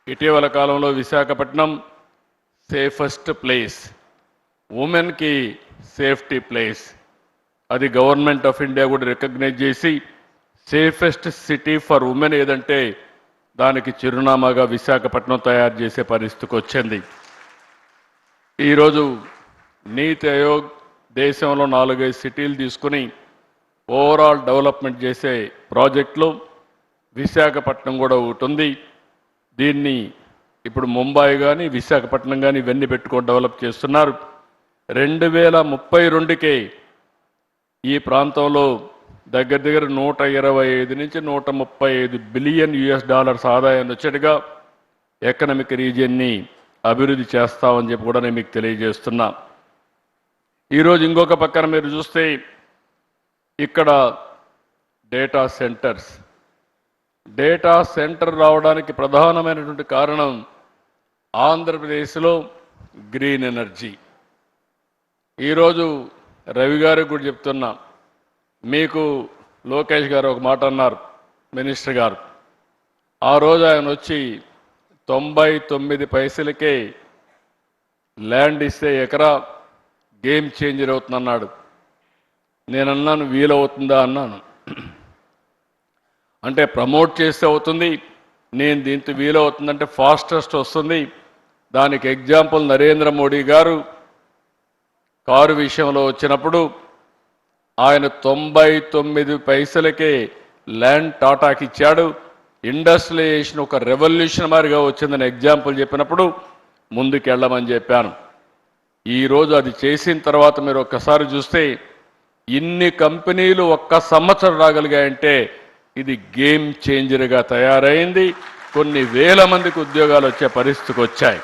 ఇటీవల కాలంలో Visakhapatnam safest place, ఉమెన్కి సేఫ్టీ ప్లేస్, అది గవర్నమెంట్ ఆఫ్ ఇండియా కూడా రికగ్నైజ్ చేసి సేఫెస్ట్ సిటీ ఫర్ ఉమెన్ ఏదంటే దానికి చిరునామాగా విశాఖపట్నం తయారు చేసే పరిస్థితికి వచ్చింది. ఈరోజు నీతి ఆయోగ్ దేశంలో 4-5 సిటీలు తీసుకుని ఓవరాల్ డెవలప్మెంట్ చేసే ప్రాజెక్టులో విశాఖపట్నం కూడా ఒకటి ఉంది. దీన్ని ఇప్పుడు ముంబై కానీ విశాఖపట్నం కానీ ఇవన్నీ పెట్టుకొని డెవలప్ చేస్తున్నారు. 2032కే ఈ ప్రాంతంలో దగ్గర దగ్గర 125 నుంచి 135 బిలియన్ US$ ఆదాయాన్ని వచ్చేట్టుగా ఎకనామిక్ రీజియన్ని అభివృద్ధి చేస్తామని చెప్పి కూడా నేను మీకు తెలియజేస్తున్నా. ఈరోజు ఇంకొక పక్కన మీరు చూస్తే ఇక్కడ డేటా సెంటర్ రావడానికి ప్రధానమైనటువంటి కారణం ఆంధ్రప్రదేశ్లో గ్రీన్ ఎనర్జీ. ఈరోజు రవి గారికి కూడా చెప్తున్నా, మీకు లోకేష్ గారు ఒక మాట అన్నారు, మినిస్టర్ గారు. ఆ రోజు ఆయన వచ్చి 99 పైసలకే ల్యాండ్ ఇస్తే ఎకరా గేమ్ చేంజర్ అవుతుందన్నాడు. నేనన్నాను వీలవుతుందా అన్నాను. అంటే ప్రమోట్ చేస్తే అవుతుంది, నేను దీంతో వీలవుతుందంటే ఫాస్టెస్ట్ వస్తుంది. దానికి ఎగ్జాంపుల్ నరేంద్ర మోడీ గారు కారు విషయంలో వచ్చినప్పుడు ఆయన 99 పైసలకే ల్యాండ్ టాటాకి ఇచ్చాడు. ఇండస్ట్రియలైజేషన్ ఒక రెవల్యూషన్ మారిగా వచ్చిందని ఎగ్జాంపుల్ చెప్పినప్పుడు ముందుకెళ్ళమని చెప్పాను. ఈరోజు అది చేసిన తర్వాత మీరు ఒక్కసారి చూస్తే ఇన్ని కంపెనీలు ఒక్క సంవత్సరం రాగలిగాయంటే ఇది గేమ్ చేంజర్గా తయారైంది. కొన్ని వేల మందికి ఉద్యోగాలు వచ్చే పరిస్థితికి వచ్చాయి.